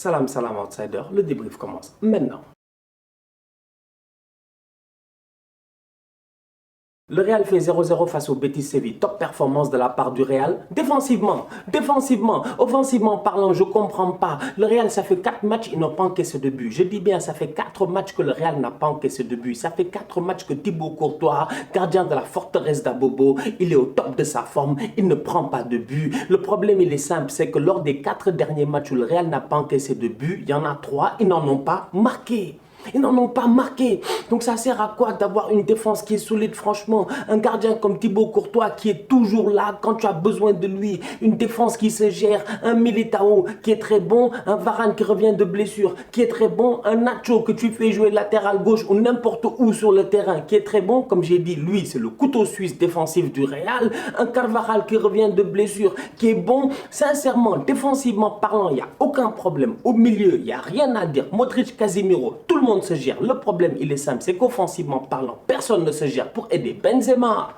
Salam, salam outsider, le débrief commence maintenant. Le Real fait 0-0 face au Betis Séville. Top performance de la part du Real. Défensivement, offensivement parlant, je ne comprends pas. Le Real, ça fait 4 matchs, ils n'ont pas encaissé de but. Je dis bien, ça fait 4 matchs que le Real n'a pas encaissé de but. Ça fait 4 matchs que Thibaut Courtois, gardien de la forteresse d'Abobo, il est au top de sa forme, il ne prend pas de but. Le problème, il est simple, c'est que lors des 4 derniers matchs où le Real n'a pas encaissé de but, il y en a 3, ils n'en ont pas marqué. Ils n'en ont pas marqué. Donc ça sert à quoi d'avoir une défense qui est solide, franchement? Un gardien comme Thibaut Courtois qui est toujours là quand tu as besoin de lui. Une défense qui se gère. Un Militao qui est très bon. Un Varane qui revient de blessure qui est très bon. Un Nacho que tu fais jouer latéral gauche ou n'importe où sur le terrain qui est très bon. Comme j'ai dit, lui, c'est le couteau suisse défensif du Real. Un Carvajal qui revient de blessure qui est bon. Sincèrement, défensivement parlant, il n'y a aucun problème. Au milieu, il n'y a rien à dire. Modric, Casemiro, tout le monde se gère. Le problème, il est simple, c'est qu'offensivement parlant, personne ne se gère pour aider Benzema.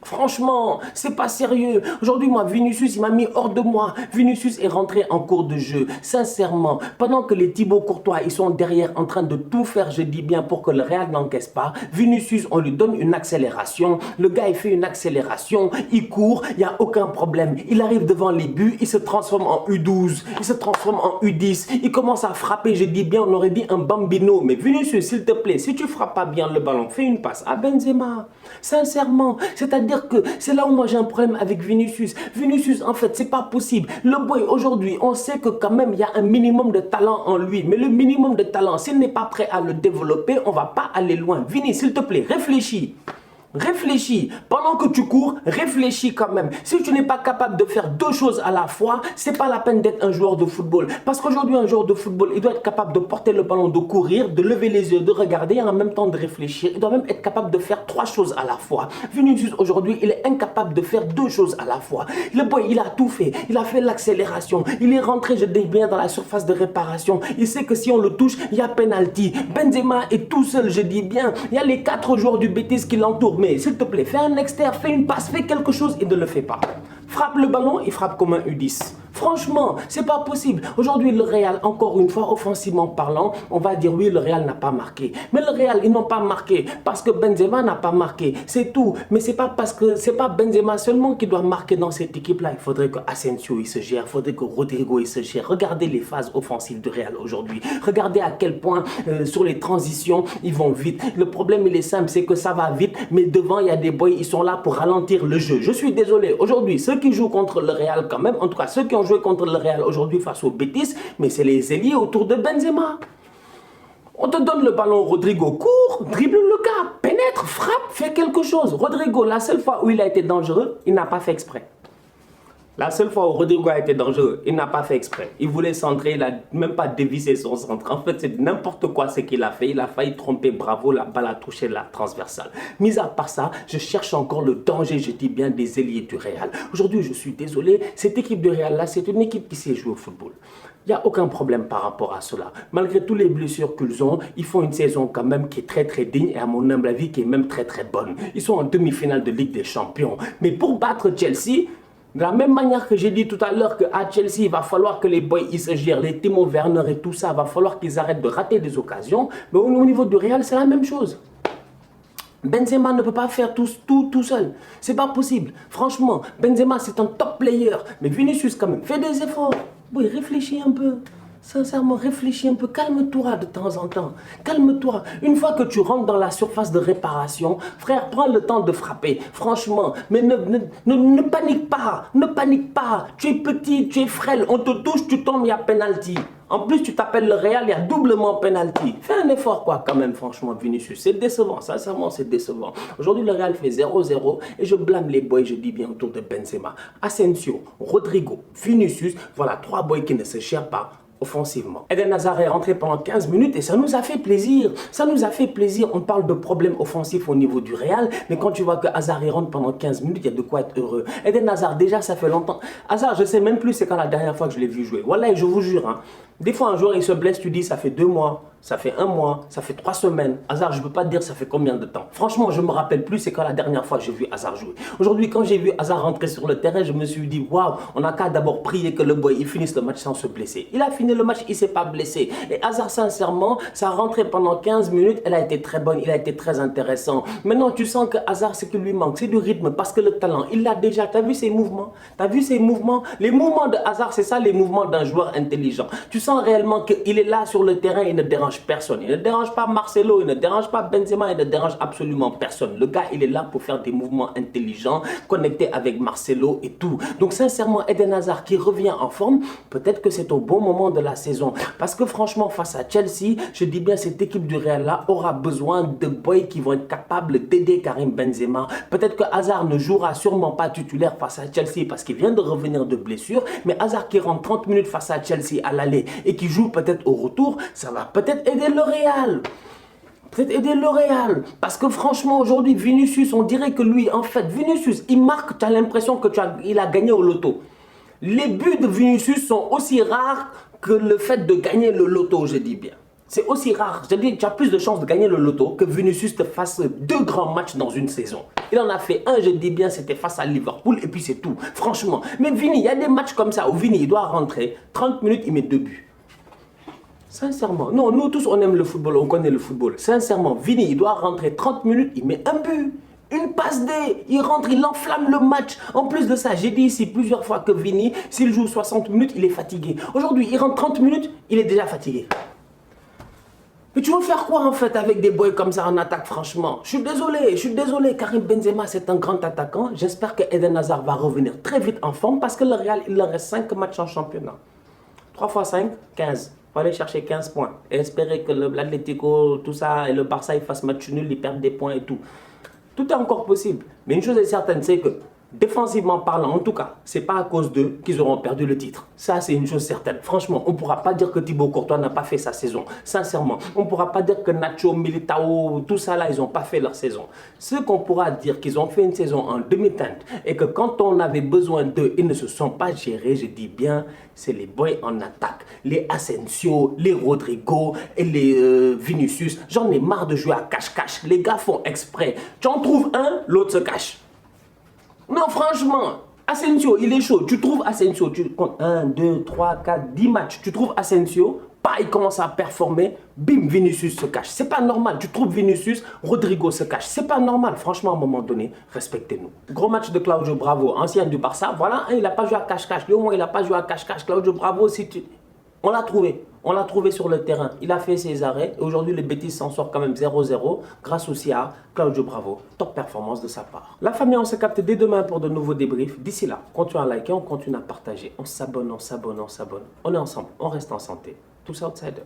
Franchement, c'est pas sérieux. Aujourd'hui, moi, Vinicius, il m'a mis hors de moi. Vinicius est rentré en cours de jeu. Sincèrement, pendant que les Thibaut Courtois, ils sont derrière en train de tout faire, je dis bien, pour que le Real n'encaisse pas. Vinicius, on lui donne une accélération. Le gars, il fait une accélération. Il court, il n'y a aucun problème. Il arrive devant les buts, il se transforme en U12. Il se transforme en U10. Il commence à frapper, je dis bien, on aurait dit un bambino. Mais Vinicius, s'il te plaît, si tu frappes pas bien le ballon, fais une passe à Benzema. Sincèrement, c'est-à-dire que c'est là où moi j'ai un problème avec Vinicius. Vinicius, en fait, c'est pas possible. Le boy, aujourd'hui, on sait que quand même, il y a un minimum de talent en lui. Mais le minimum de talent, s'il n'est pas prêt à le développer, on va pas aller loin. Vini, s'il te plaît, réfléchis. Réfléchis, pendant que tu cours, réfléchis quand même. Si tu n'es pas capable de faire 2 choses à la fois, c'est pas la peine d'être un joueur de football. Parce qu'aujourd'hui, un joueur de football, il doit être capable de porter le ballon, de courir, de lever les yeux, de regarder et en même temps de réfléchir. Il doit même être capable de faire 3 choses à la fois. Vinicius, aujourd'hui, il est incapable de faire 2 choses à la fois. Le boy, il a tout fait. Il a fait l'accélération. Il est rentré, je dis bien, dans la surface de réparation. Il sait que si on le touche, il y a penalty. Benzema est tout seul, je dis bien. Il y a les 4 joueurs du Betis qui l'entourent. Mais s'il te plaît, fais un externe, fais une passe, fais quelque chose et ne le fais pas. Frappe le ballon, il frappe comme un U10. Franchement, c'est pas possible. Aujourd'hui, le Real, encore une fois, offensivement parlant, on va dire oui, le Real n'a pas marqué. Mais le Real, ils n'ont pas marqué parce que Benzema n'a pas marqué. C'est tout. Mais c'est pas parce que c'est pas Benzema seulement qui doit marquer dans cette équipe-là. Il faudrait que Asensio il se gère, il faudrait que Rodrigo il se gère. Regardez les phases offensives du Real aujourd'hui. Regardez à quel point sur les transitions, ils vont vite. Le problème, il est simple, c'est que ça va vite, mais devant, il y a des boys, ils sont là pour ralentir le jeu. Je suis désolé. Aujourd'hui, ceux qui jouent contre le Real quand même, en tout cas ceux qui ont joué contre le Real aujourd'hui face au Betis, mais c'est les ailiers autour de Benzema. On te donne le ballon, Rodrigo court, dribble le gars, pénètre, frappe, fait quelque chose. Rodrigo, la seule fois où il a été dangereux, il n'a pas fait exprès. La seule fois où Rodrigo a été dangereux, il n'a pas fait exprès. Il voulait centrer, il n'a même pas dévissé son centre. En fait, c'est n'importe quoi ce qu'il a fait. Il a failli tromper Bravo, la balle a touché la transversale. Mis à part ça, je cherche encore le danger, je dis bien, des ailiers du Real. Aujourd'hui, je suis désolé, cette équipe du Real-là, c'est une équipe qui sait jouer au football. Il n'y a aucun problème par rapport à cela. Malgré toutes les blessures qu'ils ont, ils font une saison quand même qui est très très digne et à mon humble avis qui est même très très bonne. Ils sont en demi-finale de Ligue des Champions. Mais pour battre Chelsea, de la même manière que j'ai dit tout à l'heure qu'à Chelsea, il va falloir que les boys ils se gèrent, les Timo Werner et tout ça, il va falloir qu'ils arrêtent de rater des occasions. Mais au niveau du Real, c'est la même chose. Benzema ne peut pas faire tout seul. C'est pas possible. Franchement, Benzema c'est un top player. Mais Vinicius quand même, fais des efforts. Oui, réfléchis un peu. Sincèrement, réfléchis un peu, calme-toi de temps en temps, calme-toi. Une fois que tu rentres dans la surface de réparation, frère, prends le temps de frapper, franchement. Mais ne panique pas, ne panique pas. Tu es petit, tu es frêle, on te touche, tu tombes, il y a penalty. En plus, tu t'appelles le Real, il y a doublement penalty. Fais un effort quoi quand même, franchement, Vinicius. C'est décevant, sincèrement, c'est décevant. Aujourd'hui, le Real fait 0-0 et je blâme les boys, je dis bien, autour de Benzema. Asensio, Rodrigo, Vinicius, voilà 3 boys qui ne se gèrent pas offensivement. Eden Hazard est rentré pendant 15 minutes et ça nous a fait plaisir. Ça nous a fait plaisir. On parle de problèmes offensifs au niveau du Real, mais quand tu vois que Hazard rentre pendant 15 minutes, il y a de quoi être heureux. Eden Hazard, déjà, ça fait longtemps. Hazard, je sais même plus c'est quand la dernière fois que je l'ai vu jouer. Voilà, je vous jure. Hein. Des fois, un joueur, il se blesse, tu dis, ça fait 2 mois, ça fait 1 mois, ça fait 3 semaines. Hazard, je ne peux pas te dire ça fait combien de temps. Franchement, je ne me rappelle plus, c'est quand la dernière fois j'ai vu Hazard jouer. Aujourd'hui, quand j'ai vu Hazard rentrer sur le terrain, je me suis dit, waouh, on n'a qu'à d'abord prier que le boy il finisse le match sans se blesser. Il a fini le match, il ne s'est pas blessé. Et Hazard, sincèrement, sa rentrée pendant 15 minutes, elle a été très bonne, il a été très intéressant. Maintenant, tu sens que Hazard, ce qui lui manque, c'est du rythme, parce que le talent, il l'a déjà. Tu as vu ses mouvements? Tu as vu ses mouvements? Les mouvements de Hazard, c'est ça les mouvements d'un joueur intelligent. Tu sens réellement qu'il est là sur le terrain, il ne dérange personne. Il ne dérange pas Marcelo, il ne dérange pas Benzema, il ne dérange absolument personne. Le gars, il est là pour faire des mouvements intelligents, connectés avec Marcelo et tout. Donc sincèrement, Eden Hazard qui revient en forme, peut-être que c'est au bon moment de la saison. Parce que franchement, face à Chelsea, je dis bien, cette équipe du Real là aura besoin de boys qui vont être capables d'aider Karim Benzema. Peut-être que Hazard ne jouera sûrement pas titulaire face à Chelsea parce qu'il vient de revenir de blessure, mais Hazard qui rentre 30 minutes face à Chelsea à l'aller et qui joue peut-être au retour, ça va peut-être aider le Real. Peut-être aider le Real. Parce que franchement, aujourd'hui, Vinicius, on dirait que lui, en fait, Vinicius, il marque, tu as l'impression qu'il a gagné au loto. Les buts de Vinicius sont aussi rares que le fait de gagner le loto, je dis bien. C'est aussi rare. Je dis, tu as plus de chances de gagner le loto que Vinicius te fasse 2 grands matchs dans une saison. Il en a fait un, je dis bien, c'était face à Liverpool et puis c'est tout. Franchement. Mais Vini, il y a des matchs comme ça où Vini, il doit rentrer. 30 minutes, il met 2 buts. Sincèrement. Non, nous tous, on aime le football, on connaît le football. Sincèrement, Vini, il doit rentrer 30 minutes, il met un but. Une passe D, il rentre, il enflamme le match. En plus de ça, j'ai dit ici plusieurs fois que Vini, s'il joue 60 minutes, il est fatigué. Aujourd'hui, il rentre 30 minutes, il est déjà fatigué. Mais tu veux faire quoi en fait avec des boys comme ça en attaque, franchement? Je suis désolé. Karim Benzema, c'est un grand attaquant. J'espère que Eden Hazard va revenir très vite en forme parce que le Real, il leur reste 5 matchs en championnat. 3 x 5, 15. Il faut aller chercher 15 points et espérer que l'Atlético, tout ça, et le Barça, ils fassent match nul, ils perdent des points et tout. Tout est encore possible. Mais une chose est certaine, c'est que défensivement parlant, en tout cas, c'est pas à cause d'eux qu'ils auront perdu le titre. Ça, c'est une chose certaine. Franchement, on ne pourra pas dire que Thibaut Courtois n'a pas fait sa saison. Sincèrement, on ne pourra pas dire que Nacho, Militao, tout ça là, ils n'ont pas fait leur saison. Ce qu'on pourra dire qu'ils ont fait une saison en demi-teinte et que quand on avait besoin d'eux, ils ne se sont pas gérés, je dis bien, c'est les boys en attaque. Les Asensio, les Rodrigo et les Vinicius. J'en ai marre de jouer à cache-cache. Les gars font exprès. Tu en trouves un, l'autre se cache. Non, franchement, Asensio, il est chaud. Tu trouves Asensio, tu comptes 1, 2, 3, 4, 10 matchs. Tu trouves Asensio, pas, il commence à performer, bim, Vinicius se cache. C'est pas normal. Tu trouves Vinicius, Rodrigo se cache. C'est pas normal. Franchement, à un moment donné, respectez-nous. Gros match de Claudio Bravo, ancien du Barça. Voilà, il n'a pas joué à cache-cache. Lui, au moins, il n'a pas joué à cache-cache. Claudio Bravo, si tu... On l'a trouvé. On l'a trouvé sur le terrain. Il a fait ses arrêts. Et aujourd'hui, le Betis s'en sort quand même 0-0 grâce aussi à Claudio Bravo. Top performance de sa part. La famille, on se capte dès demain pour de nouveaux débriefs. D'ici là, continuez à liker, on continue à partager. On s'abonne, on s'abonne, on s'abonne. On est ensemble, on reste en santé. Tous outsiders.